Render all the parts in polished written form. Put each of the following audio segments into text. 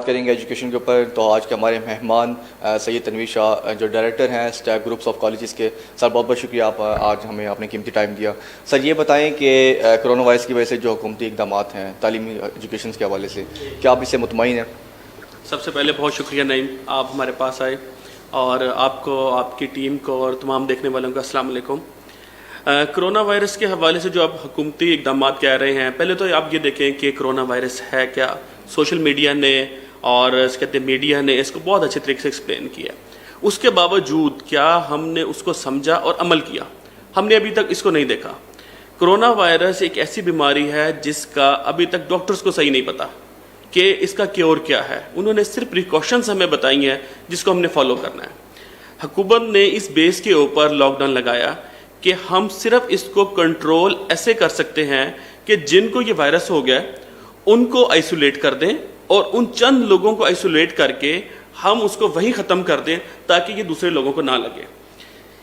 بات کریں گے ایجوکیشن کے اوپر. تو آج کے ہمارے مہمان سید تنویر شاہ جو ڈائریکٹر ہیں اسٹیپ گروپس آف کالجز کے. سر بہت بہت شکریہ, آپ آج ہمیں اپنے قیمتی ٹائم دیا. سر یہ بتائیں کہ کرونا وائرس کی وجہ سے جو حکومتی اقدامات ہیں تعلیمی ایجوکیشن کے حوالے سے, کیا آپ اس سے مطمئن ہیں؟ سب سے پہلے بہت شکریہ نعیم, آپ ہمارے پاس آئے, اور آپ کو, آپ کی ٹیم کو اور تمام دیکھنے والوں کو السلام علیکم. کرونا وائرس کے حوالے سے جو آپ حکومتی اقدامات کہہ رہے ہیں, پہلے تو آپ یہ دیکھیں کہ کرونا وائرس ہے کیا. سوشل میڈیا نے اور کہتے ہیں میڈیا نے اس کو بہت اچھے طریقے سے ایکسپلین کیا. اس کے باوجود کیا ہم نے اس کو سمجھا اور عمل کیا؟ ہم نے ابھی تک اس کو نہیں دیکھا. کرونا وائرس ایک ایسی بیماری ہے جس کا ابھی تک ڈاکٹرز کو صحیح نہیں پتا کہ اس کا کیور کیا ہے. انہوں نے صرف پریکاشنز ہمیں بتائی ہیں جس کو ہم نے فالو کرنا ہے. حکومت نے اس بیس کے اوپر لاک ڈاؤن لگایا کہ ہم صرف اس کو کنٹرول ایسے کر سکتے ہیں کہ جن کو یہ وائرس ہو گیا ان کو آئسولیٹ کر دیں, اور ان چند لوگوں کو آئسولیٹ کر کے ہم اس کو وہیں ختم کر دیں تاکہ یہ دوسرے لوگوں کو نہ لگے.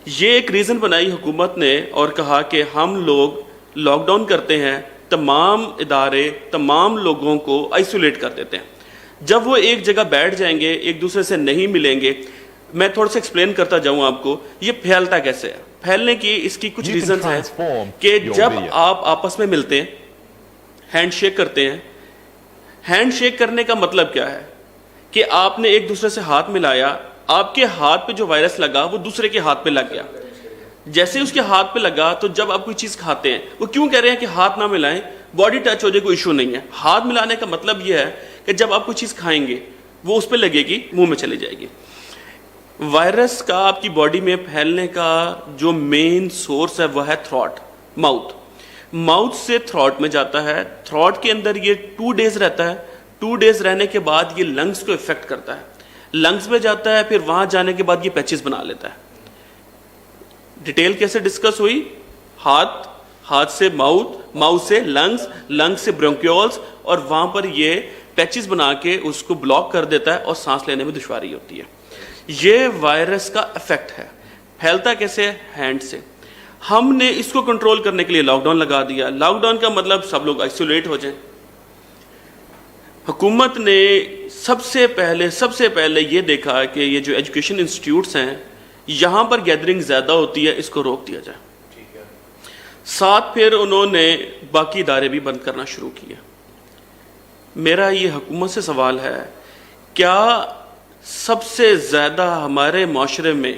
یہ ایک ریزن بنائی حکومت نے اور کہا کہ ہم لوگ لاک ڈاؤن کرتے ہیں, تمام ادارے تمام لوگوں کو آئسولیٹ کر دیتے ہیں. جب وہ ایک جگہ بیٹھ جائیں گے, ایک دوسرے سے نہیں ملیں گے. میں تھوڑا سا ایکسپلین کرتا جاؤں آپ کو یہ پھیلتا کیسے ہے. پھیلنے کی اس کی کچھ ریزنز ہیں کہ جب آپ آپس میں ملتے ہیں, ہینڈ شیک کرتے ہیں. ہینڈ شیک کرنے کا مطلب کیا ہے کہ آپ نے ایک دوسرے سے ہاتھ ملایا, آپ کے ہاتھ پہ جو وائرس لگا وہ دوسرے کے ہاتھ پہ لگ گیا. جیسے اس کے ہاتھ پہ لگا تو جب آپ کوئی چیز کھاتے ہیں, وہ کیوں کہہ رہے ہیں کہ ہاتھ نہ ملائیں, باڈی ٹچ ہو جائے کوئی ایشو نہیں ہے. ہاتھ ملانے کا مطلب یہ ہے کہ جب آپ کوئی چیز کھائیں گے وہ اس پہ لگے گی, منہ میں چلی جائے گی. وائرس کا آپ کی باڈی میں پھیلنے کا جو مین سورس ہے وہ ہے تھروٹ, ماؤتھ. ماؤتھ سے تھروٹ میں جاتا ہے. تھروٹ کے اندر یہ 2 days رہتا ہے. 2 days رہنے کے بعد یہ لنگس کو افیکٹ کرتا ہے. لنگس میں جاتا ہے, پھر وہاں جانے کے بعد یہ پیچز بنا لیتا ہے. ڈیٹیل کیسے ڈسکس ہوئی؟ ہاتھ, ہاتھ سے ماؤتھ, ماؤتھ سے لنگس, لنگس سے برونکیولز, اور وہاں پر یہ پیچز بنا کے اس کو بلاک کر دیتا ہے اور سانس لینے میں دشواری ہوتی ہے. یہ وائرس کا افیکٹ ہے. پھیلتا کیسے؟ ہینڈ سے. ہم نے اس کو کنٹرول کرنے کے لیے لاک ڈاؤن لگا دیا. لاک ڈاؤن کا مطلب سب لوگ آئسولیٹ ہو جائیں. حکومت نے سب سے پہلے یہ دیکھا کہ یہ جو ایجوکیشن انسٹیٹیوٹس ہیں یہاں پر گیدرنگ زیادہ ہوتی ہے, اس کو روک دیا جائے. ساتھ پھر انہوں نے باقی ادارے بھی بند کرنا شروع کیے. میرا یہ حکومت سے سوال ہے, کیا سب سے زیادہ ہمارے معاشرے میں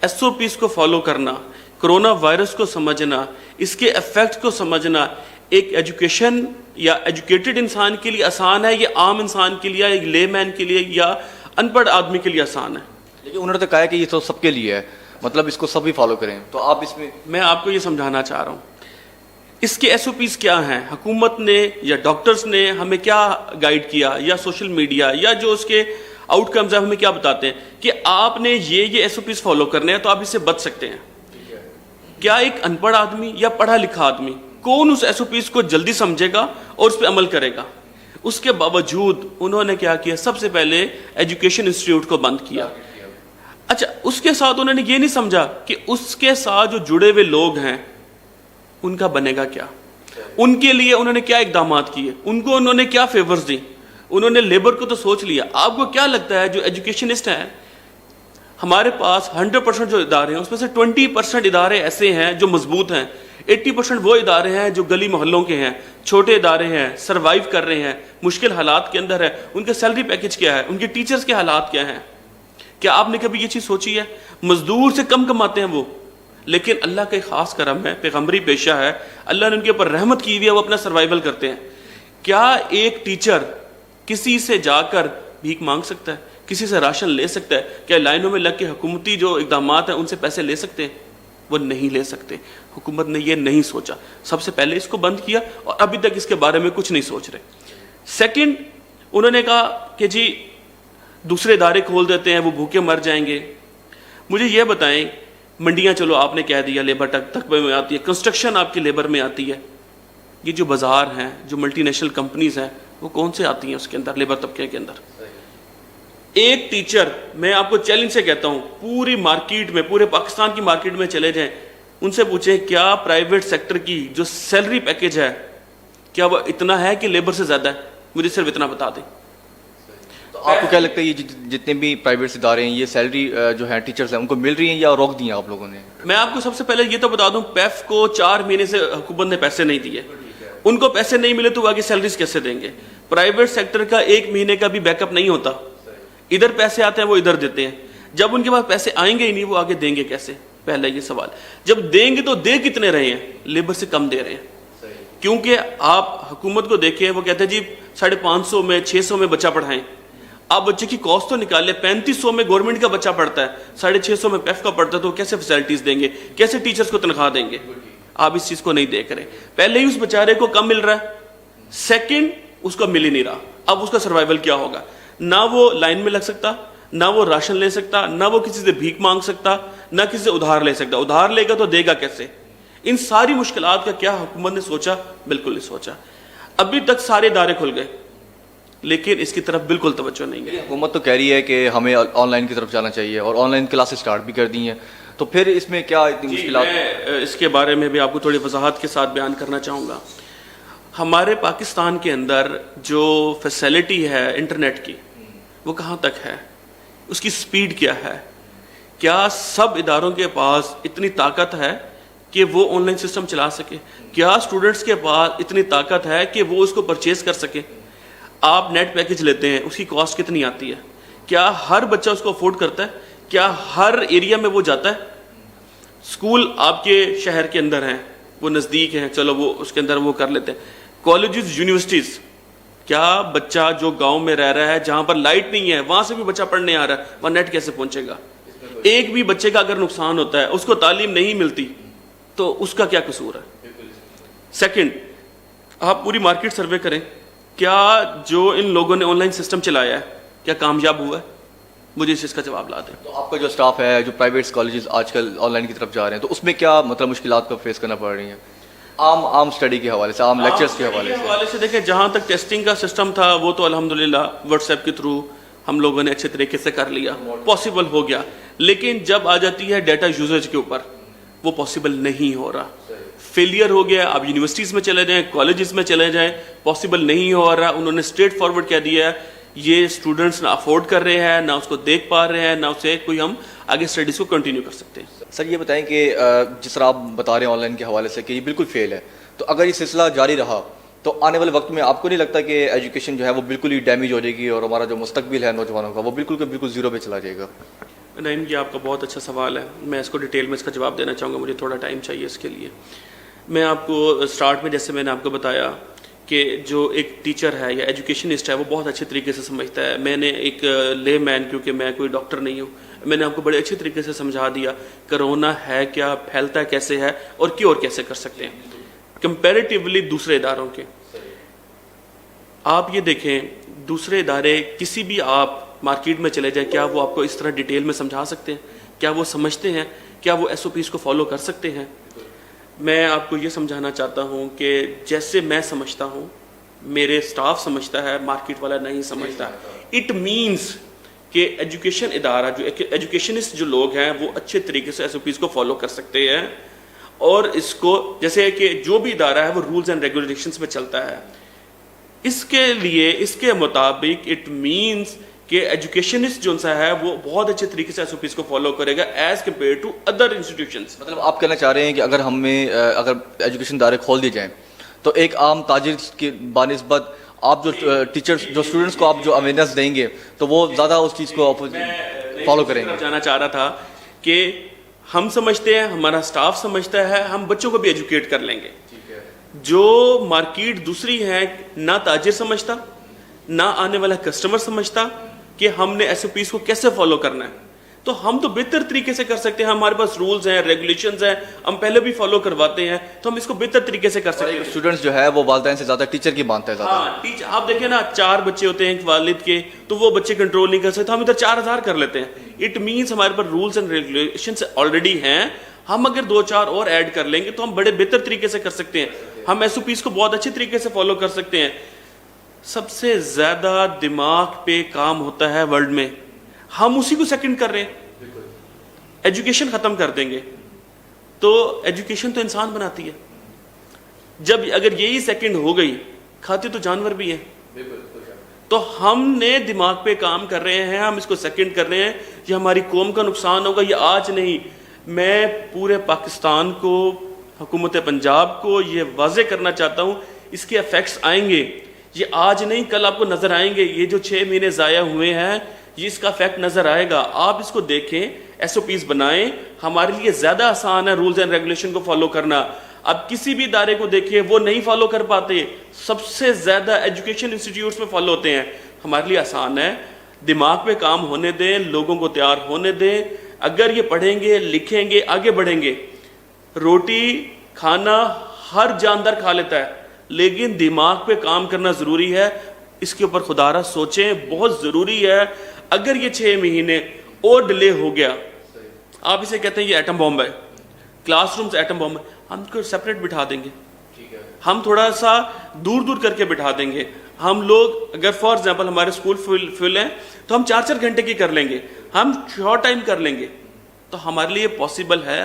ایس او پیز کو فالو کرنا, کرونا وائرس کو سمجھنا, اس کے ایفیکٹ کو سمجھنا ایک ایجوکیشن یا ایجوکیٹڈ انسان کے لیے آسان ہے, یہ عام انسان کے لیے, ایک لے مین کے لیے یا ان پڑھ آدمی کے لیے آسان ہے؟ لیکن انہوں نے تو کہا ہے کہ یہ تو سب کے لیے ہے, مطلب اس کو سب ہی فالو کریں. تو آپ اس میں آپ کو یہ سمجھانا چاہ رہا ہوں اس کے ایس او پیز کیا ہیں. حکومت نے یا ڈاکٹرز نے ہمیں کیا گائیڈ کیا, یا سوشل میڈیا یا جو اس کے آؤٹ کمز ہیں ہمیں کیا بتاتے ہیں کہ آپ نے یہ ایس او پیز فالو کرنے ہیں تو آپ اس سے بچ سکتے ہیں. کیا ایک ان پڑھ آدمی یا پڑھا لکھا آدمی کون اس ایس او پیز کو جلدی سمجھے گا اور اس پہ عمل کرے گا؟ اس کے باوجود انہوں نے کیا کیا, سب سے پہلے ایجوکیشن انسٹیٹیوٹ کو بند کیا. اچھا, اس کے ساتھ انہوں نے یہ نہیں سمجھا کہ اس کے ساتھ جو جڑے ہوئے لوگ ہیں ان کا بنے گا کیا, ان کے لیے انہوں نے کیا اقدامات کیے, ان کو انہوں نے کیا فیورز دی. انہوں نے لیبر کو تو سوچ لیا. آپ کو کیا لگتا ہے جو ایجوکیشنسٹ ہیں ہمارے پاس 100% جو ادارے ہیں اس میں سے 20% ادارے ایسے ہیں جو مضبوط ہیں, 80% وہ ادارے ہیں جو گلی محلوں کے ہیں, چھوٹے ادارے ہیں, سروائیو کر رہے ہیں, مشکل حالات کے اندر ہے. ان کے سیلری پیکج کیا ہے, ان کے ٹیچرز کے حالات کیا ہیں؟ کیا آپ نے کبھی یہ چیز سوچی ہے؟ مزدور سے کم کماتے ہیں وہ, لیکن اللہ کا ایک خاص کرم ہے, پیغمبری پیشہ ہے, اللہ نے ان کے اوپر رحمت کی ہوئی ہے, وہ اپنا سروائیول کرتے ہیں. کیا ایک ٹیچر کسی سے جا کر بھیک مانگ سکتا ہے, کسی سے راشن لے سکتا ہے؟ کیا لائنوں میں لگ کے حکومتی جو اقدامات ہیں ان سے پیسے لے سکتے ہیں؟ وہ نہیں لے سکتے. حکومت نے یہ نہیں سوچا, سب سے پہلے اس کو بند کیا اور ابھی تک اس کے بارے میں کچھ نہیں سوچ رہے. سیکنڈ, انہوں نے کہا کہ جی دوسرے ادارے کھول دیتے ہیں, وہ بھوکے مر جائیں گے. مجھے یہ بتائیں, منڈیاں چلو آپ نے کہہ دیا لیبر تقبے میں آتی ہے, کنسٹرکشن آپ کی لیبر میں آتی ہے, یہ جو بازار ہیں, جو ملٹی نیشنل کمپنیز ہیں, وہ کون سے آتی ہیں اس کے اندر, لیبر طبقے کے اندر؟ ایک ٹیچر, میں آپ کو چیلنج سے کہتا ہوں, پوری مارکیٹ میں, پورے پاکستان کی مارکیٹ میں چلے جائیں, ان سے پوچھیں کیا پرائیویٹ سیکٹر کی جو سیلری پیکج ہے کیا وہ اتنا ہے کہ لیبر سے زیادہ ہے؟ مجھے صرف اتنا بتا دیں. تو آپ کو کیا لگتا ہے یہ جتنے بھی پرائیویٹ ادارے ہیں یہ سیلری جو ہے ٹیچرز ہیں ان کو مل رہی ہیں یا روک دی ہیں آپ لوگوں نے؟ میں آپ کو سب سے پہلے یہ تو بتا دوں پیف کو 4 مہینے سے حکومت نے پیسے نہیں دیے. ان کو پیسے نہیں ملے تو وہ آگے سیلریز کیسے دیں گے؟ پرائیویٹ سیکٹر کا 1 مہینے کا بھی بیک اپ نہیں ہوتا. ادھر پیسے آتے ہیں وہ ادھر دیتے ہیں. جب ان کے پاس پیسے آئیں گے ہی نہیں وہ آگے دیں گے کیسے؟ پہلا یہ سوال. جب دیں گے تو دے کتنے رہے ہیں؟ لیبر سے کم دے رہے ہیں. کیونکہ آپ حکومت کو دیکھیں وہ کہتے ہیں جی 550 میں 600 میں بچہ پڑھائیں. آپ بچے کی کاسٹ تو نکال لیں. 3500 میں گورنمنٹ کا بچہ پڑھتا ہے, 650 میں پیف کا پڑھتا ہے, تو کیسے فیسلٹیز دیں گے؟ کیسے ٹیچرز کو تنخواہ دیں گے؟ آپ اس چیز کو نہیں دیکھ رہے. پہلے ہی اس بیچارے کو کم مل رہا ہے, سیکنڈ اس کو مل ہی نہیں رہا. اب اس کا سروائیول کیا ہوگا؟ نہ وہ لائن میں لگ سکتا, نہ وہ راشن لے سکتا, نہ وہ کسی سے بھیک مانگ سکتا, نہ کسی سے ادھار لے سکتا. ادھار لے گا تو دے گا کیسے؟ ان ساری مشکلات کا کیا حکومت نے سوچا؟ بالکل نہیں سوچا. ابھی تک سارے ادارے کھل گئے لیکن اس کی طرف بالکل توجہ نہیں ہے. حکومت تو کہہ رہی ہے کہ ہمیں آن لائن کی طرف جانا چاہیے اور آن لائن کلاسز اسٹارٹ بھی کر دی ہیں, تو پھر اس میں کیا اتنی مشکلات؟ میں اس کے بارے میں بھی آپ کو تھوڑی وضاحت کے ساتھ بیان کرنا چاہوں گا. ہمارے پاکستان کے اندر جو فیسلٹی ہے انٹرنیٹ کی وہ کہاں تک ہے؟ اس کی سپیڈ کیا ہے؟ کیا سب اداروں کے پاس اتنی طاقت ہے کہ وہ آن لائن سسٹم چلا سکے؟ کیا اسٹوڈنٹس کے پاس اتنی طاقت ہے کہ وہ اس کو پرچیز کر سکے؟ آپ نیٹ پیکج لیتے ہیں, اس کی کاسٹ کتنی آتی ہے؟ کیا ہر بچہ اس کو افورڈ کرتا ہے؟ کیا ہر ایریا میں وہ جاتا ہے؟ اسکول آپ کے شہر کے اندر ہیں, وہ نزدیک ہیں, چلو وہ اس کے اندر وہ کر لیتے ہیں. کالجز, یونیورسٹیز, کیا بچہ جو گاؤں میں رہ رہا ہے جہاں پر لائٹ نہیں ہے وہاں سے بھی بچہ پڑھنے آ رہا ہے, وہاں نیٹ کیسے پہنچے گا؟ ایک بھی بچے کا اگر نقصان ہوتا ہے, اس کو تعلیم نہیں ملتی, تو اس کا کیا قصور ہے؟ سیکنڈ, آپ پوری مارکیٹ سروے کریں, کیا جو ان لوگوں نے آن لائن سسٹم چلایا ہے کیا کامیاب ہوا ہے؟ مجھے اس چیز کا جواب لا دیں. تو آپ کا جو اسٹاف ہے جو پرائیویٹ کالجز آج کل آن لائن کی طرف جا رہے ہیں, تو اس میں کیا مطلب مشکلات کو فیس کرنا پڑ رہی ہیں عام اسٹڈی کے حوالے سے, عام لیکچرز کے حوالے سے؟ دیکھیں, جہاں تک ٹیسٹنگ کا سسٹم تھا وہ تو الحمدللہ واٹس ایپ کے تھرو ہم لوگوں نے اچھے طریقے سے کر لیا, پاسبل ہو گیا. لیکن جب آ جاتی ہے ڈیٹا یوزرز کے اوپر, وہ پاسبل نہیں ہو رہا, فیلئر ہو گیا. آپ یونیورسٹیز میں چلے جائیں, کالجز میں چلے جائیں, پاسبل نہیں ہو رہا. انہوں نے اسٹریٹ فارورڈ کہہ دیا ہے یہ اسٹوڈنٹس نہ افورڈ کر رہے ہیں, نہ اس کو دیکھ پا رہے ہیں, نہ اسے کوئی ہم آگے اسٹڈیز کو کنٹینیو کر سکتے ہیں. سر یہ بتائیں کہ جس طرح آپ بتا رہے ہیں آن لائن کے حوالے سے کہ یہ بالکل فیل ہے, تو اگر یہ سلسلہ جاری رہا تو آنے والے وقت میں آپ کو نہیں لگتا کہ ایجوکیشن جو ہے وہ بالکل ہی ڈیمیج ہو جائے گی اور ہمارا جو مستقبل ہے نوجوانوں کا وہ بالکل کے بالکل زیرو پہ چلا جائے گا؟ نعیم, یہ آپ کا بہت اچھا سوال ہے. میں اس کو ڈیٹیل میں اس کا جواب دینا چاہوں گا, مجھے تھوڑا ٹائم چاہیے اس کے لیے. میں آپ کو اسٹارٹ میں جیسے میں نے آپ کو بتایا کہ جو ایک ٹیچر ہے یا ایجوکیشنسٹ ہے وہ بہت اچھے طریقے سے سمجھتا ہے. میں نے ایک لے مین, کیونکہ میں کوئی ڈاکٹر نہیں ہوں, میں نے آپ کو بڑے اچھے طریقے سے سمجھا دیا کرونا ہے کیا, پھیلتا کیسے ہے, اور کیور کیسے کر سکتے ہیں کمپیریٹیولی دوسرے اداروں کے. آپ یہ دیکھیں دوسرے ادارے کسی بھی آپ مارکیٹ میں چلے جائیں, کیا وہ آپ کو اس طرح ڈیٹیل میں سمجھا سکتے ہیں؟ کیا وہ سمجھتے ہیں؟ کیا وہ ایس او پیز کو فالو کر سکتے ہیں؟ میں آپ کو یہ سمجھانا چاہتا ہوں کہ جیسے میں سمجھتا ہوں میرے اسٹاف سمجھتا ہے, مارکیٹ والا نہیں سمجھتا. اٹ مینس کہ ایجوکیشن ادارہ جو ایجوکیشنسٹ جو لوگ ہیں وہ اچھے طریقے سے ایس او پیز کو فالو کر سکتے ہیں, اور اس کو جیسے کہ جو بھی ادارہ ہے وہ رولز اینڈ ریگولیشنز میں چلتا ہے. اس کے لیے اس کے مطابق اٹ مینس کہ ایجوکیشنسٹ جو سا ہے وہ بہت اچھے طریقے سے ایس او پیز کو فالو کرے گا as compare to other institutions. مطلب آپ کہنا چاہ رہے ہیں کہ اگر ہمیں اگر ایجوکیشن ادارے کھول دیے جائیں تو ایک عام تاجر کی بنسبت آپ جو ٹیچرز جو اسٹوڈنٹس کو آپ جو اویئرنیس دیں گے تو وہ زیادہ اس چیز کو فالو کریں گے. جانا چاہ رہا تھا کہ ہم سمجھتے ہیں, ہمارا اسٹاف سمجھتا ہے, ہم بچوں کو بھی ایجوکیٹ کر لیں گے. جو مارکیٹ دوسری ہے, نہ تاجر سمجھتا نہ آنے والا کسٹمر سمجھتا کہ ہم نے ایس او پیز کو کیسے فالو کرنا ہے. تو ہم تو بہتر طریقے سے کر سکتے ہیں, ہمارے پاس رولز ہیں, ریگولیشنز ہیں, ہم پہلے بھی فالو کرواتے ہیں, تو ہم اس کو بہتر طریقے سے کر سکتے ہیں. اسٹوڈنٹس جو ہے وہ والدین سے زیادہ ٹیچر کی مانتا ہے زیادہ. ہاں, ٹیچر آپ دیکھیں نا, 4 بچے ہوتے ہیں ایک والد کے, تو وہ بچے کنٹرول نہیں کر سکتے, ہم ادھر 4000 کر لیتے ہیں. اٹ مینس ہمارے پاس رولز اینڈ ریگولیشنز آلریڈی ہیں, ہم اگر 2-4 اور ایڈ کر لیں گے تو ہم بڑے بہتر طریقے سے کر سکتے ہیں. ہم ایس او پیز کو بہت اچھے طریقے سے فالو کر سکتے ہیں. سب سے زیادہ دماغ پہ کام ہوتا ہے ورلڈ میں, ہم اسی کو سیکنڈ کر رہے ہیں. ایجوکیشن ختم کر دیں گے تو ایجوکیشن تو انسان بناتی ہے. جب اگر یہی سیکنڈ ہو گئی, کھاتے تو جانور بھی ہیں, تو ہم نے دماغ پہ کام کر رہے ہیں, ہم اس کو سیکنڈ کر رہے ہیں, یہ ہماری قوم کا نقصان ہوگا. یہ آج نہیں, میں پورے پاکستان کو, حکومت پنجاب کو یہ واضح کرنا چاہتا ہوں, اس کے ایفیکٹس آئیں گے. یہ آج نہیں, کل آپ کو نظر آئیں گے. یہ جو 6 مہینے ضائع ہوئے ہیں, یہ اس کا افیکٹ نظر آئے گا. آپ اس کو دیکھیں, ایس او پیز بنائیں. ہمارے لیے زیادہ آسان ہے رولز اینڈ ریگولیشن کو فالو کرنا. اب کسی بھی ادارے کو دیکھیں, وہ نہیں فالو کر پاتے. سب سے زیادہ ایجوکیشن انسٹیٹیوٹس میں فالو ہوتے ہیں. ہمارے لیے آسان ہے, دماغ پہ کام ہونے دیں, لوگوں کو تیار ہونے دیں. اگر یہ پڑھیں گے, لکھیں گے, آگے بڑھیں گے. روٹی کھانا ہر جاندار کھا لیتا ہے, لیکن دماغ پہ کام کرنا ضروری ہے. اس کے اوپر خدا را سوچیں, بہت ضروری ہے. اگر یہ 6 مہینے اور ڈیلے ہو گیا, آپ اسے کہتے ہیں یہ ایٹم بم ہے, کلاس روم سے ایٹم بم ہے, ہم کو سیپریٹ بٹھا دیں گے, ہم تھوڑا سا دور دور کر کے بٹھا دیں گے. ہم لوگ اگر فار ایگزامپل ہمارے اسکول فل ہیں تو ہم 4 گھنٹے کی کر لیں گے, ہم شارٹ ٹائم کر لیں گے. تو ہمارے لیے پاسبل ہے,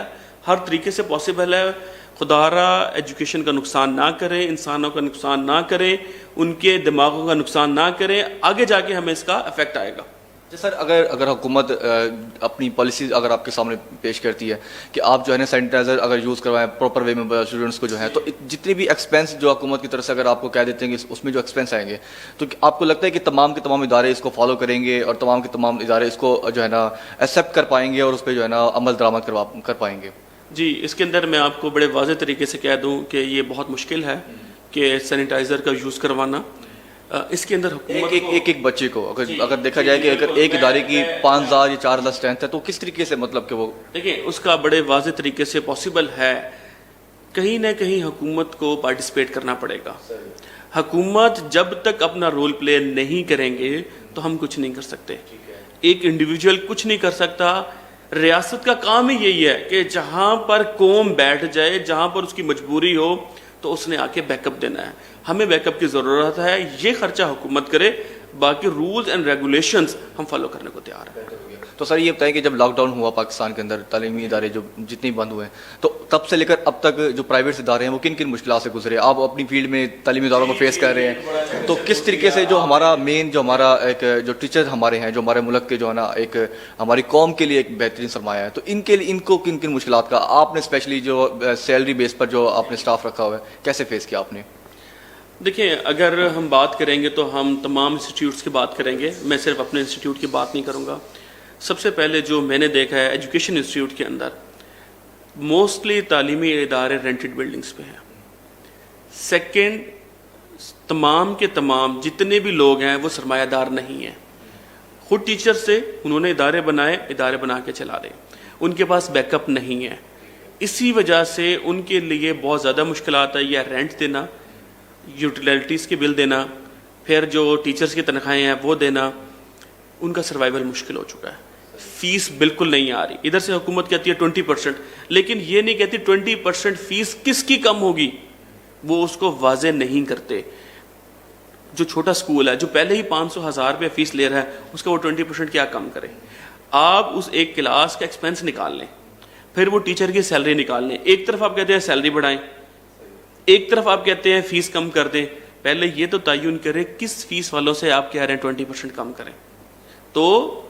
ہر طریقے سے پاسبل ہے. خدا را ایجوکیشن کا نقصان نہ کریں, انسانوں کا نقصان نہ کریں, ان کے دماغوں کا نقصان نہ کریں. آگے جا کے ہمیں اس کا افیکٹ آئے گا. جی سر, اگر حکومت اپنی پالیسیز اگر آپ کے سامنے پیش کرتی ہے کہ آپ جو ہے نا سینیٹائزر اگر یوز کروائیں پراپر وے میں اسٹوڈنٹس کو جو ہے, تو جتنی بھی ایکسپینس جو حکومت کی طرف سے اگر آپ کو کہہ دیتے ہیں کہ اس میں جو ایکسپینس آئیں گے, تو آپ کو لگتا ہے کہ تمام کے تمام ادارے اس کو فالو کریں گے اور تمام کے تمام ادارے اس کو جو ہے نا ایکسیپٹ کر پائیں گے اور اس پہ جو ہے نا عمل درآمد کر پائیں گے؟ جی, اس کے اندر میں آپ کو بڑے واضح طریقے سے کہہ دوں کہ یہ بہت مشکل ہے کہ سینیٹائزر کا یوز کروانا. اس کے اندر حکومت ایک بچے کو اگر دیکھا جائے کہ اگر ایک ادارے کی 5000 یا 4000 اسٹرینتھ ہے, تو کس طریقے سے مطلب کہ وہ دیکھیں اس کا بڑے واضح طریقے سے پاسبل ہے. کہیں نہ کہیں حکومت کو پارٹیسپیٹ کرنا پڑے گا. حکومت جب تک اپنا رول پلے نہیں کریں گے تو ہم کچھ نہیں کر سکتے. ایک انڈیویجول کچھ نہیں کر سکتا. ریاست کا کام ہی یہی ہے کہ جہاں پر قوم بیٹھ جائے, جہاں پر اس کی مجبوری ہو, تو اس نے آ کے بیک اپ دینا ہے. ہمیں بیک اپ کی ضرورت ہے, یہ خرچہ حکومت کرے, باقی رولز اینڈ ریگولیشنز ہم فالو کرنے کو تیار ہیں. تو سر یہ بتائیں کہ جب لاک ڈاؤن ہوا پاکستان کے اندر, تعلیمی ادارے جو جتنے بند ہوئے ہیں, تو تب سے لے کر اب تک جو پرائیویٹ ادارے ہیں وہ کن کن مشکلات سے گزرے؟ آپ اپنی فیلڈ میں تعلیمی اداروں کو فیس کر رہے ہیں, تو کس طریقے سے جو ہمارا مین جو ہمارا ایک جو ٹیچر ہمارے ہیں, جو ہمارے ملک کے جو ہے نا ایک ہماری قوم کے لیے ایک بہترین سرمایہ ہے, تو ان کے لیے ان کو کن کن مشکلات کا آپ نے اسپیشلی جو سیلری بیس پر جو آپ نے اسٹاف رکھا ہوا ہے کیسے فیس کیا آپ نے؟ دیکھیں اگر ہم بات کریں گے تو ہم تمام انسٹیٹیوٹس کی بات کریں گے, میں صرف اپنے انسٹیٹیوٹ کی بات نہیں کروں گا. سب سے پہلے جو میں نے دیکھا ہے ایجوکیشن انسٹیٹیوٹ کے اندر موسٹلی تعلیمی ادارے رینٹڈ بلڈنگز پہ ہیں. سیکنڈ, تمام کے تمام جتنے بھی لوگ ہیں وہ سرمایہ دار نہیں ہیں. خود ٹیچر سے انہوں نے ادارے بنائے, ادارے بنا کے چلا رہے, ان کے پاس بیک اپ نہیں ہے. اسی وجہ سے ان کے لیے بہت زیادہ مشکلات ہے. یا رینٹ دینا, یوٹیلیٹیز کے بل دینا, پھر جو ٹیچرز کی تنخواہیں ہیں وہ دینا, ان کا سروائیول مشکل ہو چکا ہے. فیس بالکل نہیں آ رہی. ادھر سے حکومت کہتی ہے 20%, لیکن یہ نہیں کہتی 20% فیس کس کی کم ہوگی, وہ اس کو واضح نہیں کرتے. جو چھوٹا سکول ہے جو پہلے ہی 500,000 روپے فیس لے رہا ہے, اس کا وہ 20% کیا کم کرے؟ آپ اس ایک کلاس کا ایکسپینس نکال لیں, پھر وہ ٹیچر کی سیلری نکال لیں. ایک طرف آپ کہتے ہیں سیلری بڑھائیں, ایک طرف آپ کہتے ہیں فیس کم کر دیں. پہلے یہ تو تعین کریں کس فیس والوں سے آپ کہہ رہے ہیں 20% کم کریں. تو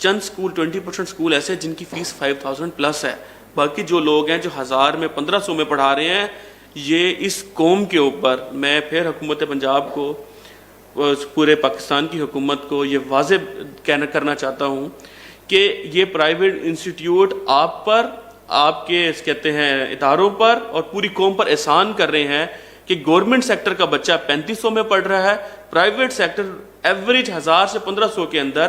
چند سکول 20% سکول ایسے جن کی فیس 5,000 پلس ہے. باقی جو لوگ ہیں جو 1000 میں 1500 میں پڑھا رہے ہیں, یہ اس قوم کے اوپر میں پھر حکومت پنجاب کو, پورے پاکستان کی حکومت کو یہ واضح کرنا چاہتا ہوں کہ یہ پرائیویٹ انسٹیٹیوٹ آپ پر, آپ کے کہتے ہیں اداروں پر اور پوری قوم پر احسان کر رہے ہیں کہ گورنمنٹ سیکٹر کا بچہ 3500 میں پڑھ رہا ہے, پرائیویٹ سیکٹر ایوریج 1000 سے 1500 کے اندر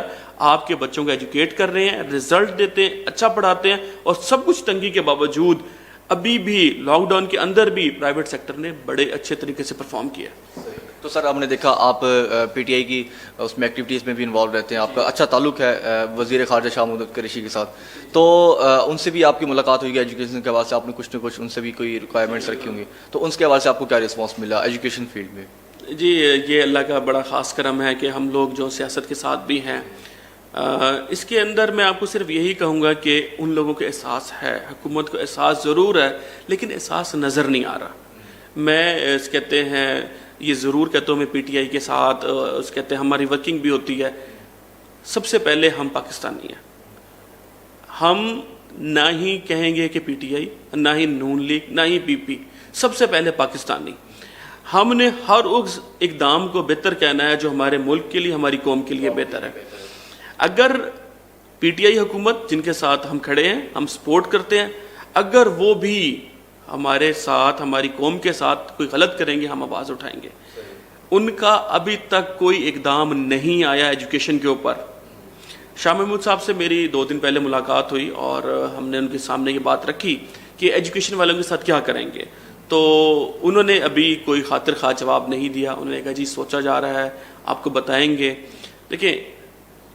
آپ کے بچوں کو ایجوکیٹ کر رہے ہیں, رزلٹ دیتے ہیں, اچھا پڑھاتے ہیں. اور سب کچھ تنگی کے باوجود ابھی بھی لاک ڈاؤن کے اندر بھی پرائیویٹ سیکٹر نے بڑے اچھے طریقے سے پرفارم کیا. تو سر ہم نے دیکھا آپ پی ٹی آئی کی اس میں ایکٹیویٹیز میں بھی انوالو رہتے ہیں, آپ کا اچھا تعلق ہے وزیر خارجہ شاہ محمود قریشی کے ساتھ, تو ان سے بھی آپ کی ملاقات ہوئی ہے ایجوکیشن کے حوالے سے, آپ نے کچھ نہ کچھ ان سے بھی کوئی ریکوائرمنٹس رکھی ہوں گی, تو ان کے حوالے سے آپ کو کیا رسپانس ملا ایجوکیشن فیلڈ میں؟ جی یہ اللہ کا بڑا خاص کرم ہے کہ ہم لوگ جو سیاست کے ساتھ بھی ہیں, اس کے اندر میں آپ کو صرف یہی کہوں گا کہ ان لوگوں کو احساس ہے, حکومت کو احساس ضرور ہے, لیکن احساس نظر نہیں آ رہا. میں کہتے ہیں یہ ضرور کہتا ہوں میں پی ٹی آئی کے ساتھ اس کہتے ہیں ہماری ورکنگ بھی ہوتی ہے. سب سے پہلے ہم پاکستانی ہیں. ہم نہ ہی کہیں گے کہ پی ٹی آئی، نہ ہی نون لیگ، نہ ہی پی پی. سب سے پہلے پاکستانی. ہم نے ہر اس اقدام کو بہتر کہنا ہے جو ہمارے ملک کے لیے، ہماری قوم کے لیے بہتر ہے. اگر پی ٹی آئی حکومت جن کے ساتھ ہم کھڑے ہیں، ہم سپورٹ کرتے ہیں، اگر وہ بھی ہمارے ساتھ، ہماری قوم کے ساتھ کوئی غلط کریں گے، ہم آواز اٹھائیں گے. ان کا ابھی تک کوئی اقدام نہیں آیا ایجوکیشن کے اوپر. شاہ محمود صاحب سے میری 2 دن پہلے ملاقات ہوئی اور ہم نے ان کے سامنے یہ بات رکھی کہ ایجوکیشن والوں کے ساتھ کیا کریں گے. تو انہوں نے ابھی کوئی خاطر خواہ جواب نہیں دیا. انہوں نے کہا جی سوچا جا رہا ہے، آپ کو بتائیں گے. دیکھیں،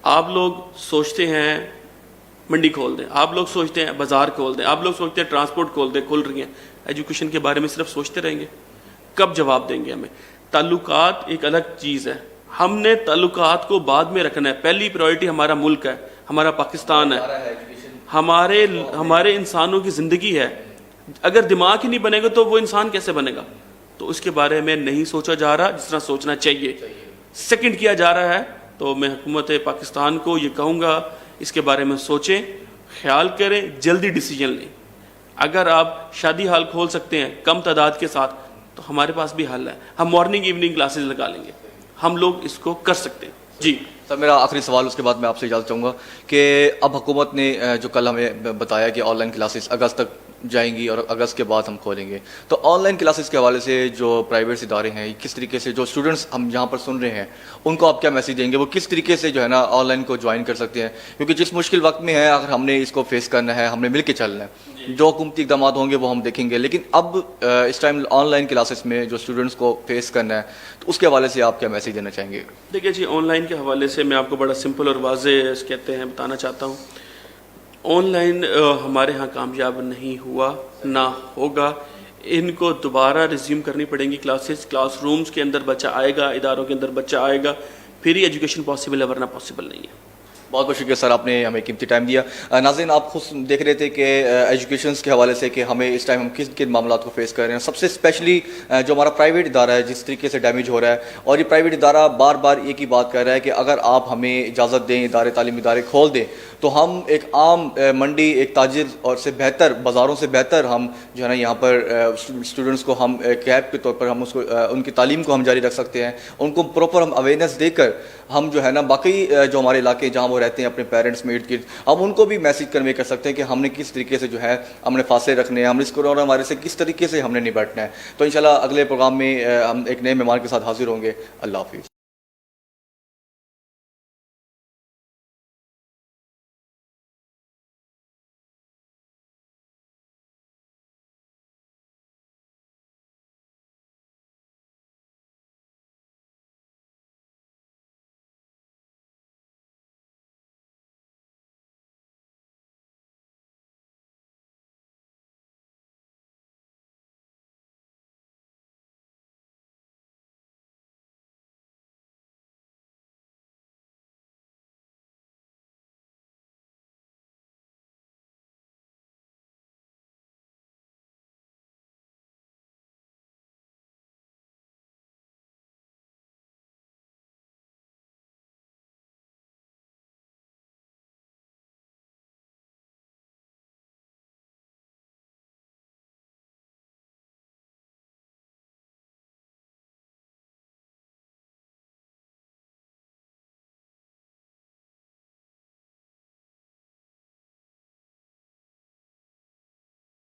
آپ لوگ سوچتے ہیں منڈی کھول دیں، آپ لوگ سوچتے ہیں بازار کھول دیں، آپ لوگ سوچتے ہیں ٹرانسپورٹ کھول دیں، کھل رہی ہیں. ایجوکیشن کے بارے میں صرف سوچتے رہیں گے، کب جواب دیں گے ہمیں؟ تعلقات ایک الگ چیز ہے. ہم نے تعلقات کو بعد میں رکھنا ہے. پہلی پرائورٹی ہمارا ملک ہے، ہمارا پاکستان ہے، ہمارے انسانوں کی زندگی ہے. اگر دماغ ہی نہیں بنے گا تو وہ انسان کیسے بنے گا؟ تو اس کے بارے میں نہیں سوچا جا رہا جس طرح سوچنا چاہیے. سیکنڈ کیا جا رہا ہے. تو میں حکومت پاکستان کو یہ کہوں گا اس کے بارے میں سوچیں، خیال کریں، جلدی ڈیسیجن لیں. اگر آپ شادی ہال کھول سکتے ہیں کم تعداد کے ساتھ تو ہمارے پاس بھی حل ہے. ہم مارننگ ایوننگ کلاسز لگا لیں گے، ہم لوگ اس کو کر سکتے ہیں. جی سر، میرا آخری سوال، اس کے بعد میں آپ سے اجازت چاہوں گا کہ اب حکومت نے جو کل ہمیں بتایا کہ آن لائن کلاسز اگست تک جائیں گی اور اگست کے بعد ہم کھولیں گے، تو آن لائن کلاسز کے حوالے سے جو پرائیویٹ ادارے ہیں کس طریقے سے، جو اسٹوڈنٹس ہم یہاں پر سن رہے ہیں ان کو آپ کیا میسیج دیں گے؟ وہ کس طریقے سے جو ہے نا آن لائن کو جوائن کر سکتے ہیں؟ کیونکہ جس مشکل وقت میں ہے، اگر ہم نے اس کو فیس کرنا ہے، ہم نے مل کے چلنا ہے. جو حکومتی اقدامات ہوں گے وہ ہم دیکھیں گے، لیکن اب اس ٹائم آن لائن کلاسز میں جو اسٹوڈنٹس کو فیس کرنا ہے تو اس کے حوالے سے آپ کیا میسیج دینا چاہیں گے؟ دیکھیے جی، آن لائن کے حوالے سے میں آپ کو بڑا سمپل اور واضح کہتے ہیں بتانا چاہتا ہوں. آن لائن ہمارے ہاں کامیاب نہیں ہوا، نہ ہوگا. ان کو دوبارہ ریزیوم کرنی پڑیں گی کلاسز. کلاس رومز کے اندر بچہ آئے گا، اداروں کے اندر بچہ آئے گا، پھر ہی ایجوکیشن پاسبل ہے، ورنہ پاسبل نہیں ہے. بہت بہت شکریہ سر، آپ نے ہمیں قیمتی ٹائم دیا. ناظرین، آپ خود دیکھ رہے تھے کہ ایجوکیشنس کے حوالے سے کہ ہمیں اس ٹائم ہم کن کن معاملات کو فیس کر رہے ہیں. سب سے اسپیشلی جو ہمارا پرائیویٹ ادارہ ہے جس طریقے سے ڈیمیج ہو رہا ہے، اور یہ پرائیویٹ ادارہ بار بار ایک ہی بات کر رہا ہے کہ اگر آپ ہمیں اجازت دیں، تعلیمی ادارے کھول دیں تو ہم ایک عام منڈی، ایک تاجر اور سے بہتر، بازاروں سے بہتر ہم جو ہے نا یہاں پر اسٹوڈنٹس کو ہم کیب کے طور پر ہم اس کو ان کی تعلیم کو ہم جاری رکھ سکتے ہیں. ان کو پراپر ہم اویئرنیس دے کر ہم جو ہے نا باقی جو ہمارے علاقے جہاں وہ رہتے ہیں اپنے پیرنٹس میں ارد گرد، ہم ان کو بھی میسیج کنوے کر سکتے ہیں کہ ہم نے کس طریقے سے جو ہے ہم نے فاصلے رکھنے ہیں، ہم اس کورونا وائرس سے کس طریقے سے ہم نے نپٹنا ہے. تو انشاءاللہ اگلے پروگرام میں ہم ایک نئے مہمان کے ساتھ حاضر ہوں گے. اللہ حافظ.